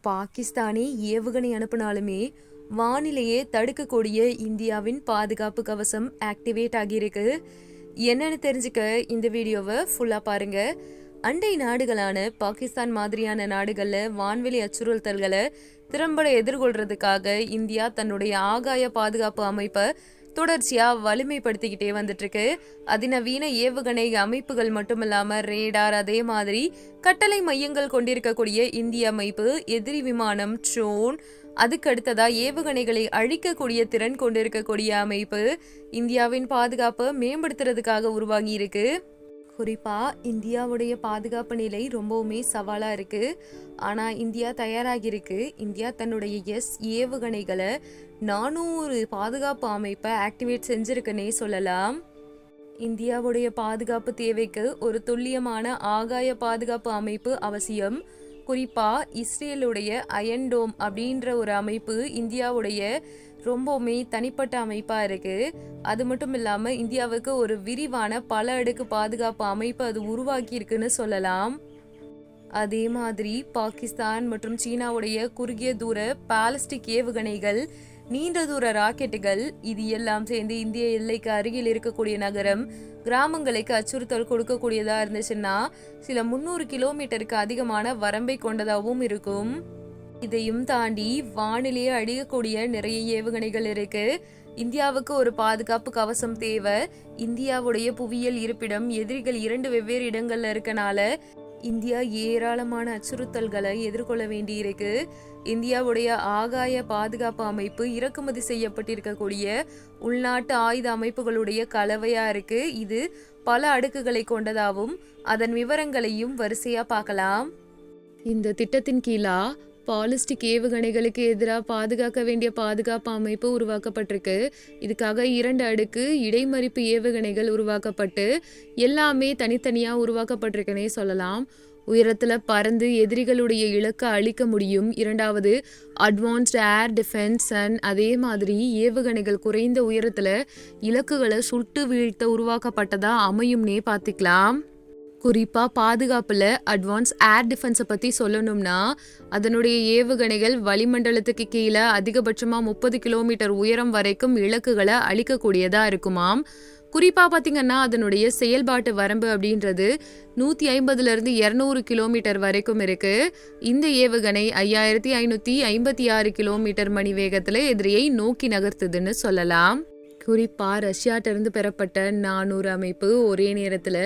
பாகிஸ்தானே ஏவுகணை அனுப்பினாலுமே வானிலையே தடுக்கக்கூடிய இந்தியாவின் பாதுகாப்பு கவசம் ஆக்டிவேட் ஆகியிருக்கு. என்னன்னு தெரிஞ்சுக்க இந்த வீடியோவை ஃபுல்லா பாருங்க. அண்டை நாடுகளான பாகிஸ்தான் மாதிரியான நாடுகள்ல வான்வெளி அச்சுறுத்தல்களை திறம்பட எதிர்கொள்றதுக்காக இந்தியா தன்னுடைய ஆகாய பாதுகாப்பு அமைப்பை தொடர்ச்சியா வலிமைப்படுத்திக்கிட்டே வந்துட்டு இருக்கு. அதிநவீன ஏவுகணை அமைப்புகள் மட்டுமில்லாம ரேடார், அதே மாதிரி கட்டளை மையங்கள் கொண்டிருக்கக்கூடிய இந்திய அமைப்பு, எதிரி விமானம், ட்ரோன், அதுக்கு அடுத்ததா ஏவுகணைகளை அழிக்கக்கூடிய திறன் கொண்டிருக்கக்கூடிய அமைப்பு இந்தியாவின் பாதுகாப்பை மேம்படுத்துறதுக்காக உருவாகி இருக்கு. குறிப்பா இந்தியாவுடைய பாதுகாப்பு நிலை ரொம்பவுமே சவாலா இருக்கு. ஆனா இந்தியா தயாராகி இருக்கு. இந்தியா தன்னுடைய ஏவுகணைகளை 400 பாதுகாப்பு அமைப்பை ஆக்டிவேட் செஞ்சிருக்குன்னே சொல்லலாம். இந்தியாவுடைய பாதுகாப்பு தேவைக்கு ஒரு துல்லியமான ஆகாய பாதுகாப்பு அமைப்பு அவசியம். குறிப்பா இஸ்ரேலுடைய அயன் டோம் அப்படின்ற ஒரு அமைப்பு இந்தியாவுடைய ரொம்பவுமே தனிப்பட்ட அமைப்பா இருக்கு. அது மட்டும் இல்லாம இந்தியாவுக்கு ஒரு விரிவான பல அடுக்கு பாதுகாப்பு அமைப்பு அது உருவாக்கி இருக்குன்னு சொல்லலாம். அதே மாதிரி பாகிஸ்தான் மற்றும் சீனாவுடைய குறுகிய தூர பாலிஸ்டிக் ஏவுகணைகள், நீண்ட தூர ராக்கெட்டுகள், இது எல்லாம் சேர்ந்து இந்திய எல்லைக்கு அருகில் இருக்கக்கூடிய நகரம், கிராமங்களுக்கு அச்சுறுத்தல் கொடுக்கக்கூடியதா இருந்துச்சுன்னா சில 300 கிலோமீட்டருக்கு அதிகமான வரம்பை கொண்டதாகவும் இருக்கும். இதையும் தாண்டி வானிலையே அழியக்கூடிய நிறைய ஏவுகணைகள் இருக்கு. இந்தியாவுக்கு ஒரு பாதுகாப்பு கவசம் தேவை. இந்தியாவுடைய புவியியல் இருப்பிடம் எதிரிகள் 2 வெவ்வேறு இடங்கள்ல இருக்கனால இந்தியா ஏராளமான அச்சுறுத்தல்களை எதிர்கொள்ள வேண்டி இருக்கு. இந்தியாவுடைய ஆகாய பாதுகாப்பு அமைப்பு இறக்குமதி செய்யப்பட்டிருக்கக்கூடிய உள்நாட்டு ஆயுத அமைப்புகளுடைய கலவையா இருக்கு. இது பல அடுக்குகளை கொண்டதாகவும் அதன் விவரங்களையும் வரிசையா பார்க்கலாம். இந்த திட்டத்தின் கீழா பாலிஸ்டிக் ஏவுகணைகளுக்கு எதிராக பாதுகாக்க வேண்டிய பாதுகாப்பு அமைப்பு உருவாக்கப்பட்டிருக்கு. இதுக்காக 2 அடுக்கு இடைமறிப்பு ஏவுகணைகள் உருவாக்கப்பட்டு எல்லாமே தனித்தனியாக உருவாக்கப்பட்டிருக்குன்னே சொல்லலாம். உயரத்தில் பறந்து எதிரிகளுடைய இலக்கை அழிக்க முடியும். 2வது அட்வான்ஸ்டு ஏர் டிஃபென்ஸ் அண்ட் அதே மாதிரி ஏவுகணைகள் குறைந்த உயரத்தில் இலக்குகளை சுட்டு வீழ்த்த உருவாக்கப்பட்டதா அமையும்னே பார்த்துக்கலாம். குறிப்பாக பாதுகாப்பில் அட்வான்ஸ் ஏர் டிஃபென்ஸை பற்றி சொல்லணும்னா அதனுடைய ஏவுகணைகள் வளிமண்டலத்துக்கு கீழே அதிகபட்சமாக 30 கிலோமீட்டர் உயரம் வரைக்கும் இலக்குகளை அழிக்கக்கூடியதாக இருக்குமாம். குறிப்பாக பார்த்திங்கன்னா அதனுடைய செயல்பாட்டு வரம்பு அப்படின்றது 150லேருந்து 200 கிலோமீட்டர் வரைக்கும் இருக்குது. இந்த ஏவுகணை 5556 கிலோமீட்டர் மணி வேகத்தில் எதிரியை நோக்கி நகர்த்துதுன்னு சொல்லலாம். குறிப்பாக ரஷ்யாட்டிருந்து பெறப்பட்ட 400 அமைப்பு ஒரே நேரத்தில்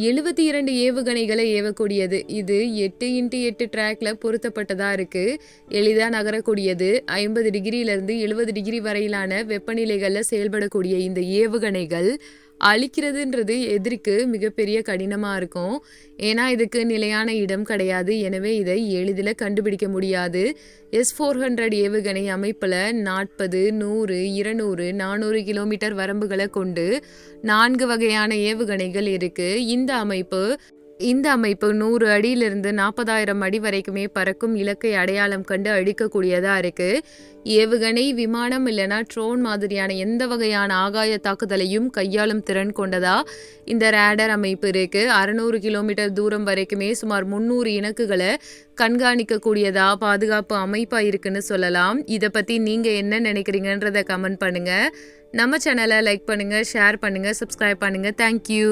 72 ஏவுகணைகளை ஏவக்கூடியது. இது 8x8 ட்ராக்ல பொருத்தப்பட்டதாக இருக்குது. எளிதாக நகரக்கூடியது. 50 டிகிரியிலிருந்து 70 டிகிரி வரையிலான வெப்பநிலைகளில் செயல்படக்கூடிய இந்த ஏவுகணைகள் அழிக்கிறதுன்றது எதிரிக்கு மிகப்பெரிய கடினமாக இருக்கும். ஏன்னா இதுக்கு நிலையான இடம் கிடையாது. எனவே இதை எளிதில் கண்டுபிடிக்க முடியாது. S-400 ஏவுகணை அமைப்பில் 40, 100, 200, 400 கிலோமீட்டர் வரம்புகளை கொண்டு 4 வகையான ஏவுகணைகள் இருக்கு. இந்த அமைப்பு 100 அடியிலிருந்து 40,000 அடி வரைக்குமே பறக்கும் இலக்கை அடையாளம் கண்டு அழிக்கக்கூடியதாக இருக்குது. ஏவுகணை, விமானம் இல்லைனா ட்ரோன் மாதிரியான எந்த வகையான ஆகாய தாக்குதலையும் கையாளும் திறன் கொண்டதா இந்த ரேடர் அமைப்பு இருக்குது. 600 கிலோமீட்டர் தூரம் வரைக்குமே சுமார் 300 இலக்குகளை கண்காணிக்கக்கூடியதா பாதுகாப்பு அமைப்பாக இருக்குன்னு சொல்லலாம். இதை பற்றி நீங்கள் என்ன நினைக்கிறீங்கன்றதை கமெண்ட் பண்ணுங்கள். நம்ம சேனலை லைக் பண்ணுங்கள், ஷேர் பண்ணுங்கள், சப்ஸ்கிரைப் பண்ணுங்கள். தேங்க்யூ.